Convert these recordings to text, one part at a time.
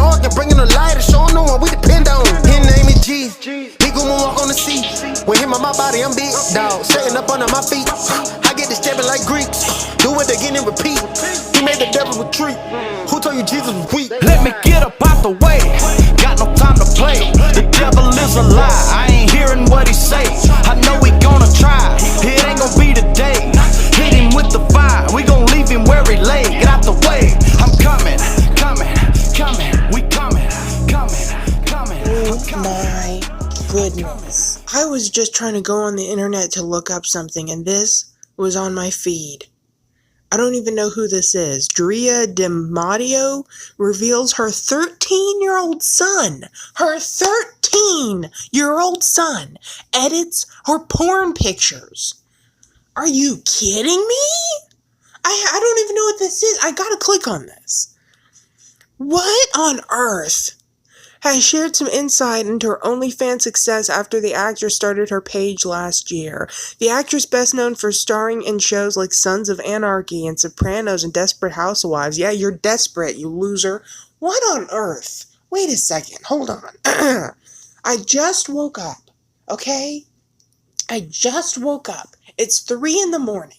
dark and bringing the light and showing no one we depend on. His name is G. He gon' walk on the sea. With him on my body, I'm big dog. Setting up under my feet. I get to stepping like Greeks. Do it again and repeat. He made the devil retreat. Who told you Jesus was weak? Let me get up out the way. Got no time to play. The devil is a lie. I ain't hearing what he say. I know he gonna try. It ain't gonna be today. Hit him with the fire. We gon' leave him where he lay. Get out the way. I'm coming, coming, coming. We coming, coming, coming. Oh my goodness. I was just trying to go on the internet to look up something, and this was on my feed. I don't even know who this is. Drea DiMatteo reveals her 13-year-old son. Her 13-year-old son edits her porn pictures. Are you kidding me? I don't even know what this is. I gotta click on this. What on earth? Has shared some insight into her OnlyFans success after the actress started her page last year. The actress, best known for starring in shows like Sons of Anarchy and Sopranos and Desperate Housewives. Yeah, you're desperate, you loser. What on earth? Wait a second, hold on. I just woke up, okay? I just woke up. It's 3 in the morning.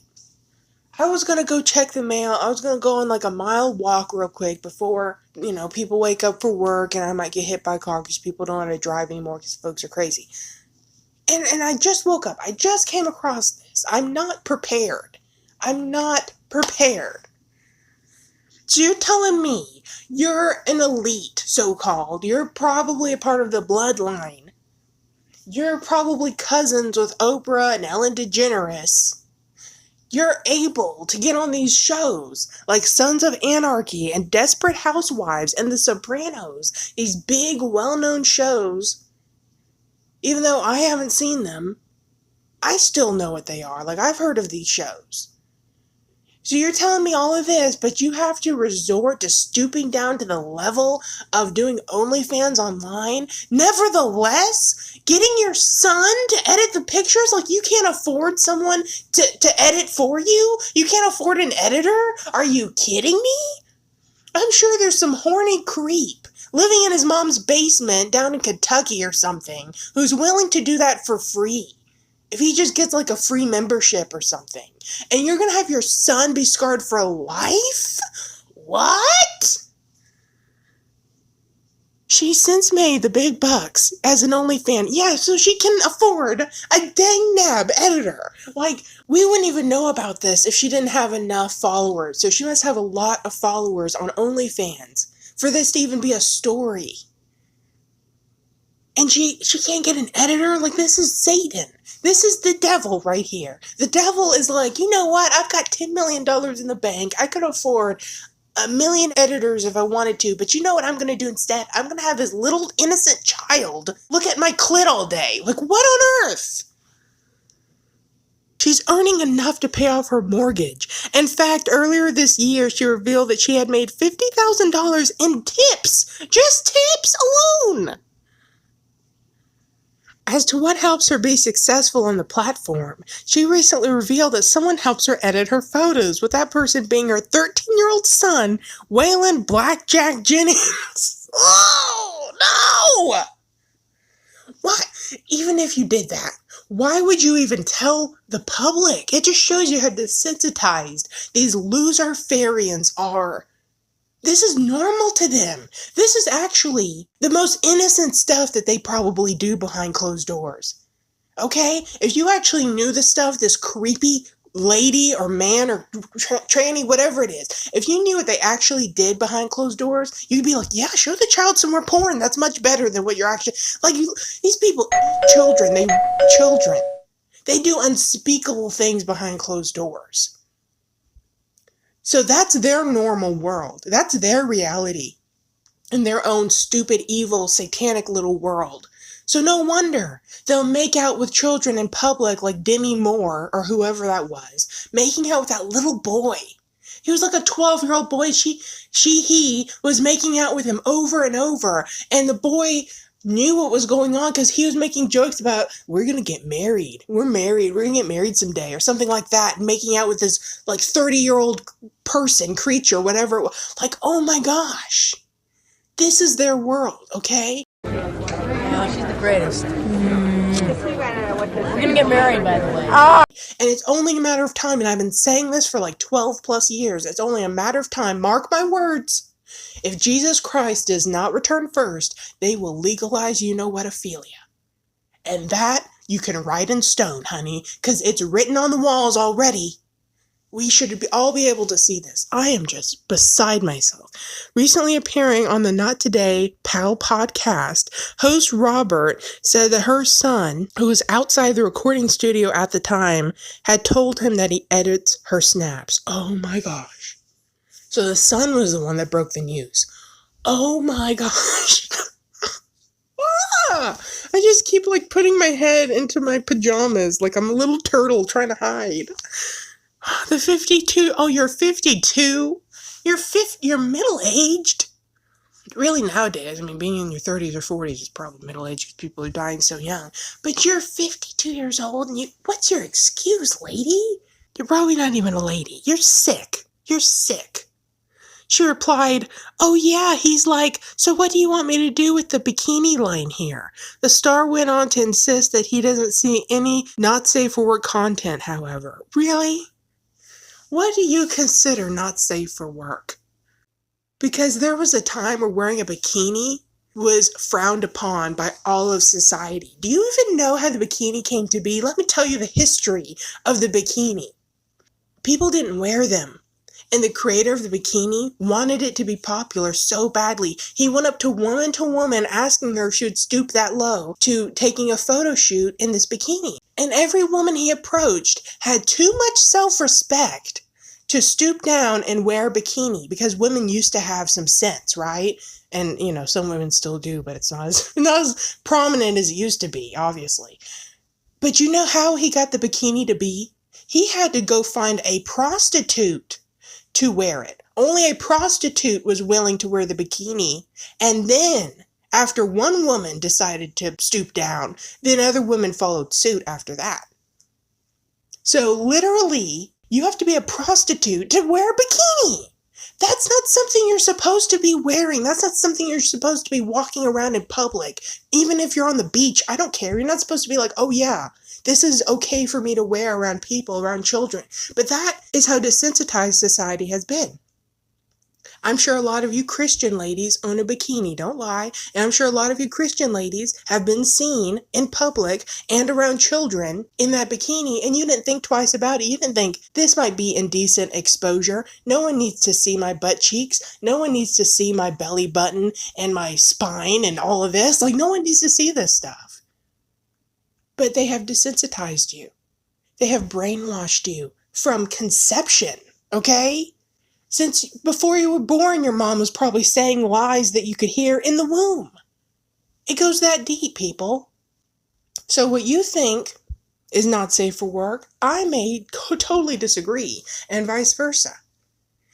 I was gonna go check the mail. I was gonna go on like a mile walk real quick before, people wake up for work and I might get hit by a car because people don't know how to drive anymore because folks are crazy. And I just woke up. I just came across this. I'm not prepared. I'm not prepared. So you're telling me you're an elite, so-called. You're probably a part of the bloodline. You're probably cousins with Oprah and Ellen DeGeneres. You're able to get on these shows like Sons of Anarchy and Desperate Housewives and The Sopranos, these big, well-known shows. Even though I haven't seen them, I still know what they are. Like, I've heard of these shows. So you're telling me all of this, but you have to resort to stooping down to the level of doing OnlyFans online? Nevertheless, getting your son to edit the pictures? Like, you can't afford someone to edit for you? You can't afford an editor? Are you kidding me? I'm sure there's some horny creep living in his mom's basement down in Kentucky or something who's willing to do that for free. If he just gets like a free membership or something. And you're gonna have your son be scarred for life? What? She since made the big bucks as an OnlyFan. Yeah, so she can afford a dang nab editor. Like, we wouldn't even know about this if she didn't have enough followers. So she must have a lot of followers on OnlyFans for this to even be a story. And she can't get an editor? Like, this is Satan. This is the devil right here. The devil is like, you know what? I've got $10 million in the bank. I could afford 1 million editors if I wanted to. But you know what I'm going to do instead? I'm going to have this little innocent child look at my clit all day. Like, what on earth? She's earning enough to pay off her mortgage. In fact, earlier this year, she revealed that she had made $50,000 in tips. Just tips alone. As to what helps her be successful on the platform, she recently revealed that someone helps her edit her photos, with that person being her 13-year-old son, Waylon Blackjack Jennings. Oh, no! Why? Even if you did that, why would you even tell the public? It just shows you how desensitized these loser farians are. This is normal to them. This is actually the most innocent stuff that they probably do behind closed doors. Okay? If you actually knew the stuff this creepy lady or man or tranny, whatever it is, if you knew what they actually did behind closed doors, you'd be like, yeah, show the child some more porn. That's much better than what you're actually... Like, these people, children. They do unspeakable things behind closed doors. So that's their normal world. That's their reality in their own stupid, evil, satanic little world. So no wonder they'll make out with children in public like Demi Moore or whoever that was, making out with that little boy. He was like a 12-year-old boy. He was making out with him over and over. And the boy knew what was going on because he was making jokes about, we're going to get married. We're married. We're going to get married someday or something like that. And making out with this like 30-year-old person, creature, whatever it was. Like, oh my gosh. This is their world, okay? Yeah, she's the greatest. We're gonna get married, by the way. And it's only a matter of time, and I've been saying this for like 12 plus years. It's only a matter of time, mark my words. If Jesus Christ does not return first, they will legalize you-know-what-ophilia. And that you can write in stone, honey, because it's written on the walls already. We should all be able to see this. I am just beside myself. Recently appearing on the Not Today Pal podcast, host Robert said that her son, who was outside the recording studio at the time, had told him that he edits her snaps. Oh my gosh. So the son was the one that broke the news. Oh my gosh. I just keep like putting my head into my pajamas like I'm a little turtle trying to hide. The 52. Oh, you're 52? You're middle-aged? Really, nowadays, I mean, being in your 30s or 40s is probably middle-aged because people are dying so young. But you're 52 years old, and what's your excuse, lady? You're probably not even a lady. You're sick. You're sick. She replied, oh yeah, he's like, so what do you want me to do with the bikini line here? The star went on to insist that he doesn't see any not safe for work content, however. Really? What do you consider not safe for work? Because there was a time where wearing a bikini was frowned upon by all of society. Do you even know how the bikini came to be? Let me tell you the history of the bikini. People didn't wear them. And the creator of the bikini wanted it to be popular so badly. He went up to woman asking her if she would stoop that low to taking a photo shoot in this bikini. And every woman he approached had too much self-respect to stoop down and wear a bikini, because women used to have some sense, right? And, some women still do, but it's not as prominent as it used to be, obviously. But you know how he got the bikini to be? He had to go find a prostitute to wear it. Only a prostitute was willing to wear the bikini. And then, after one woman decided to stoop down, then other women followed suit after that. So literally, you have to be a prostitute to wear a bikini. That's not something you're supposed to be wearing. That's not something you're supposed to be walking around in public. Even if you're on the beach, I don't care. You're not supposed to be like, oh yeah, this is okay for me to wear around people, around children. But that is how desensitized society has been. I'm sure a lot of you Christian ladies own a bikini, don't lie. And I'm sure a lot of you Christian ladies have been seen in public and around children in that bikini, and you didn't think twice about it. You didn't think, this might be indecent exposure. No one needs to see my butt cheeks. No one needs to see my belly button and my spine and all of this. Like, no one needs to see this stuff. But they have desensitized you. They have brainwashed you from conception, okay? Since before you were born, your mom was probably saying lies that you could hear in the womb. It goes that deep, people. So what you think is not safe for work, I may totally disagree, and vice versa.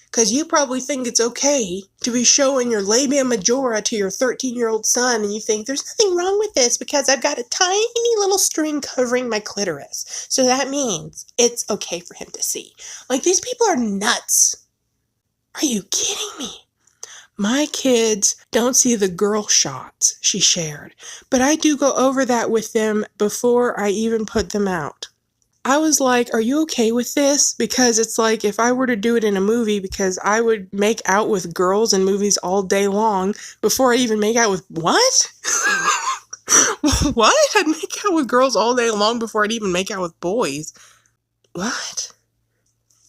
Because you probably think it's okay to be showing your labia majora to your 13-year-old son, and you think there's nothing wrong with this because I've got a tiny little string covering my clitoris. So that means it's okay for him to see. Like, these people are nuts. Are you kidding me? My kids don't see the girl shots, she shared, but I do go over that with them before I even put them out. I was like, are you okay with this? Because it's like, if I were to do it in a movie, because I would make out with girls in movies all day long before I even make out with what? What? I'd make out with girls all day long before I'd even make out with boys. What?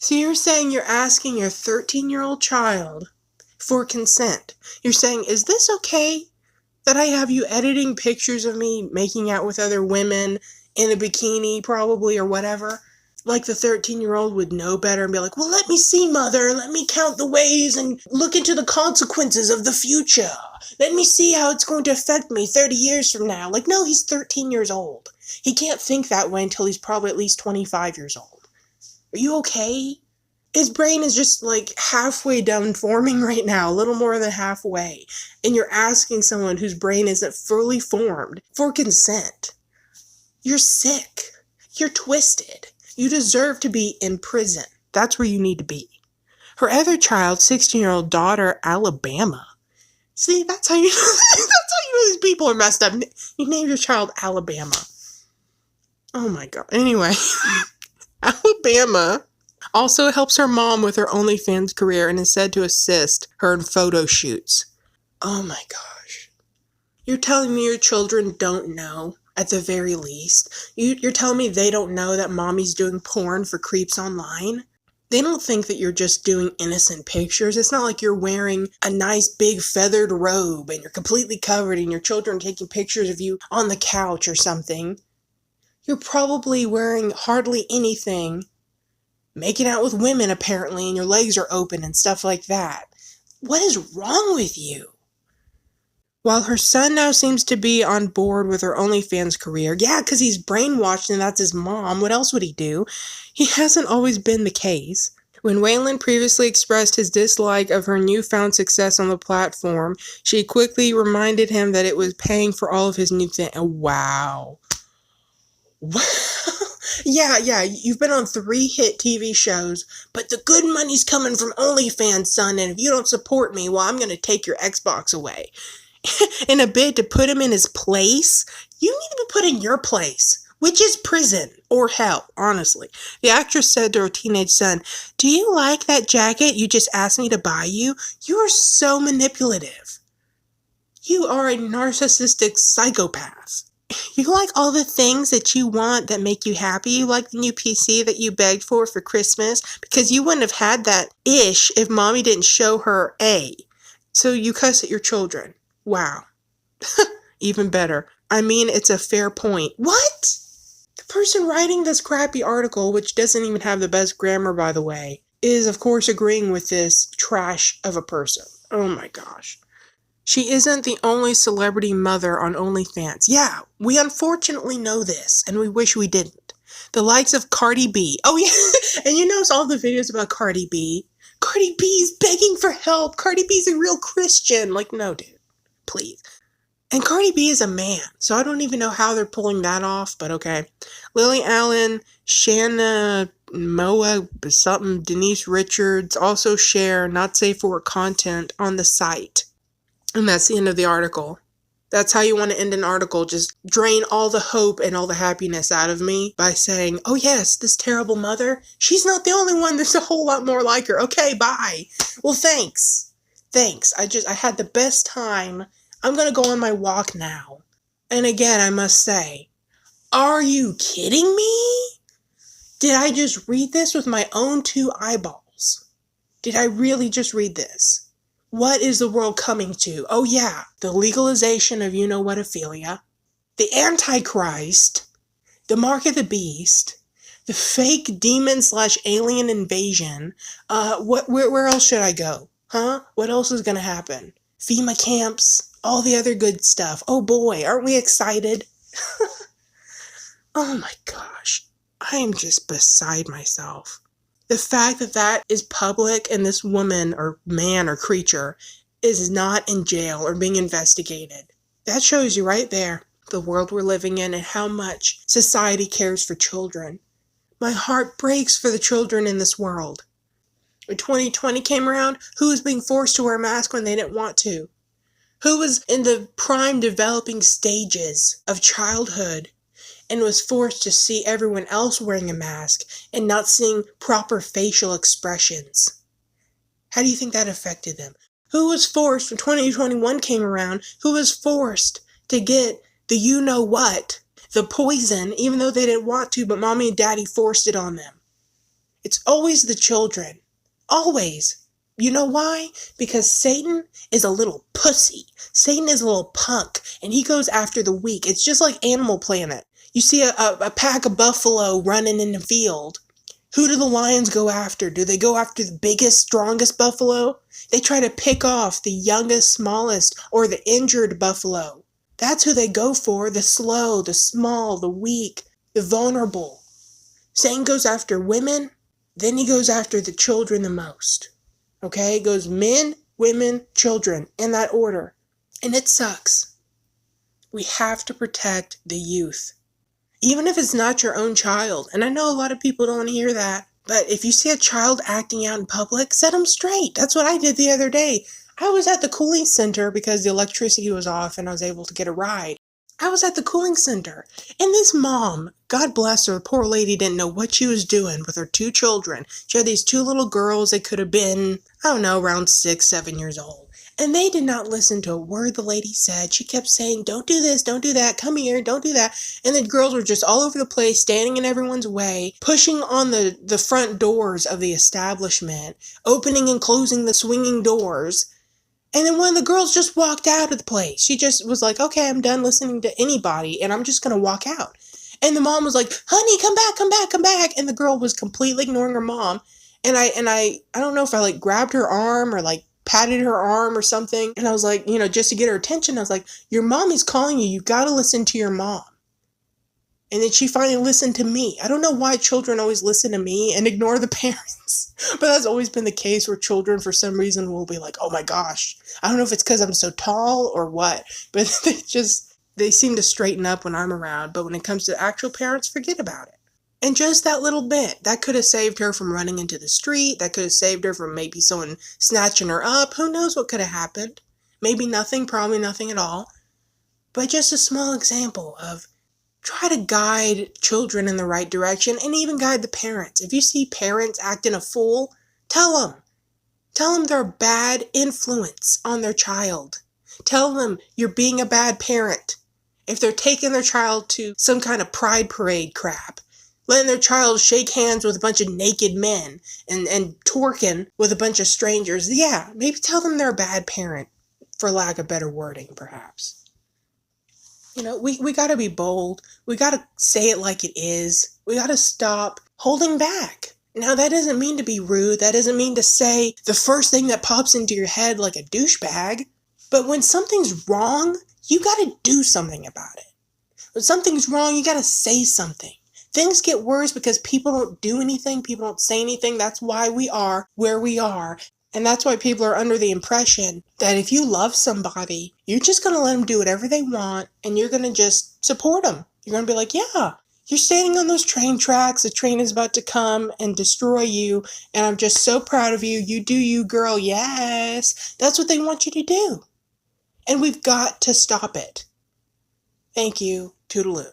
So you're saying you're asking your 13-year-old child for consent. You're saying, is this okay that I have you editing pictures of me making out with other women in a bikini probably or whatever? Like the 13-year-old would know better and be like, well, let me see, mother. Let me count the ways and look into the consequences of the future. Let me see how it's going to affect me 30 years from now. Like, no, he's 13 years old. He can't think that way until he's probably at least 25 years old. Are you okay? His brain is just like halfway done forming right now, a little more than halfway. And you're asking someone whose brain isn't fully formed for consent. You're sick. You're twisted. You deserve to be in prison. That's where you need to be. Her other child, 16-year-old daughter, Alabama, See, that's how you that's how you know these people are messed up. You named your child Alabama. Oh my god. Anyway, Alabama also helps her mom with her OnlyFans career and is said to assist her in photo shoots. Oh my gosh. You're telling me your children don't know, at the very least? You're telling me they don't know that mommy's doing porn for creeps online? They don't think that you're just doing innocent pictures. It's not like you're wearing a nice big feathered robe and you're completely covered and your children are taking pictures of you on the couch or something. You're probably wearing hardly anything, making out with women apparently, and your legs are open and stuff like that. What is wrong with you? While her son now seems to be on board with her OnlyFans career, yeah, because he's brainwashed and that's his mom, what else would he do? He hasn't always been the case. When Waylon previously expressed his dislike of her newfound success on the platform, she quickly reminded him that it was paying for all of his new things. Wow. Yeah, you've been on 3 hit TV shows, but the good money's coming from OnlyFans, son, and if you don't support me, well, I'm going to take your Xbox away. In a bid to put him in his place, you need to be put in your place, which is prison or hell, honestly. The actress said to her teenage son, "Do you like that jacket you just asked me to buy you? You are so manipulative. You are a narcissistic psychopath. You like all the things that you want that make you happy. You like the new PC that you begged for Christmas because you wouldn't have had that ish if mommy didn't show her A. So you cuss at your children. Wow." Even better. I mean, it's a fair point. What? The person writing this crappy article, which doesn't even have the best grammar, by the way, is of course agreeing with this trash of a person. Oh my gosh. She isn't the only celebrity mother on OnlyFans. Yeah, we unfortunately know this, and we wish we didn't. The likes of Cardi B. Oh yeah, and you notice all the videos about Cardi B. Cardi B's begging for help. Cardi B's a real Christian. Like, no, dude. Please. And Cardi B is a man, so I don't even know how they're pulling that off, but okay. Lily Allen, Shanna Moa, something, Denise Richards also share not safe for work content on the site. And that's the end of the article. That's how you want to end an article. Just drain all the hope and all the happiness out of me by saying, oh yes, this terrible mother, she's not the only one. There's a whole lot more like her. Okay, bye. Well, thanks. I had the best time. I'm going to go on my walk now. And again, I must say, are you kidding me? Did I just read this with my own 2 eyeballs? Did I really just read this? What is the world coming to? Oh yeah, the legalization of you-know-what-ophilia, the Antichrist, the Mark of the Beast, the fake demon/alien invasion. Where else should I go? Huh? What else is going to happen? FEMA camps. All the other good stuff. Oh boy, aren't we excited? Oh my gosh. I am just beside myself. The fact that that is public and this woman or man or creature is not in jail or being investigated. That shows you right there the world we're living in and how much society cares for children. My heart breaks for the children in this world. When 2020 came around, who was being forced to wear a mask when they didn't want to? Who was in the prime developing stages of childhood and was forced to see everyone else wearing a mask and not seeing proper facial expressions? How do you think that affected them? Who was forced, when 2021 came around, who was forced to get the you-know-what, the poison, even though they didn't want to, but mommy and daddy forced it on them? It's always the children. Always. You know why? Because Satan is a little pussy. Satan is a little punk, and he goes after the weak. It's just like Animal Planet. You see a pack of buffalo running in the field. Who do the lions go after? Do they go after the biggest, strongest buffalo? They try to pick off the youngest, smallest, or the injured buffalo. That's who they go for, the slow, the small, the weak, the vulnerable. Satan goes after women, then he goes after the children the most. Okay, it goes men, women, children, in that order. And it sucks. We have to protect the youth. Even if it's not your own child. And I know a lot of people don't want to hear that. But if you see a child acting out in public, set them straight. That's what I did the other day. I was at the cooling center because the electricity was off and I was able to get a ride. I was at the cooling center, and this mom, God bless her, poor lady didn't know what she was doing with her 2 children. She had these 2 little girls that could have been, I don't know, around 6, 7 years old. And they did not listen to a word the lady said. She kept saying, don't do this, don't do that, come here, don't do that. And the girls were just all over the place, standing in everyone's way, pushing on the front doors of the establishment, opening and closing the swinging doors. And then one of the girls just walked out of the place. She just was like, okay, I'm done listening to anybody, and I'm just going to walk out. And the mom was like, honey, come back, come back, come back. And the girl was completely ignoring her mom. And I don't know if I like grabbed her arm or like patted her arm or something. And I was like, just to get her attention, I was like, your mom is calling you. You got to listen to your mom. And then she finally listened to me. I don't know why children always listen to me and ignore the parents. But that's always been the case where children, for some reason, will be like, oh my gosh. I don't know if it's because I'm so tall or what. But they seem to straighten up when I'm around. But when it comes to actual parents, forget about it. And just that little bit, that could have saved her from running into the street. That could have saved her from maybe someone snatching her up. Who knows what could have happened? Maybe nothing, probably nothing at all. But just a small example of try to guide children in the right direction and even guide the parents. If you see parents acting a fool, tell them. Tell them they're a bad influence on their child. Tell them you're being a bad parent. If they're taking their child to some kind of pride parade crap, letting their child shake hands with a bunch of naked men and twerking with a bunch of strangers, yeah, maybe tell them they're a bad parent, for lack of better wording, perhaps. We got to be bold. We got to say it like it is. We got to stop holding back. Now, that doesn't mean to be rude. That doesn't mean to say the first thing that pops into your head like a douchebag. But when something's wrong, you got to do something about it. When something's wrong, you got to say something. Things get worse because people don't do anything. People don't say anything. That's why we are where we are. And that's why people are under the impression that if you love somebody, you're just going to let them do whatever they want and you're going to just support them. You're going to be like, yeah, you're standing on those train tracks. The train is about to come and destroy you. And I'm just so proud of you. You do you, girl. Yes. That's what they want you to do. And we've got to stop it. Thank you. Toodaloo.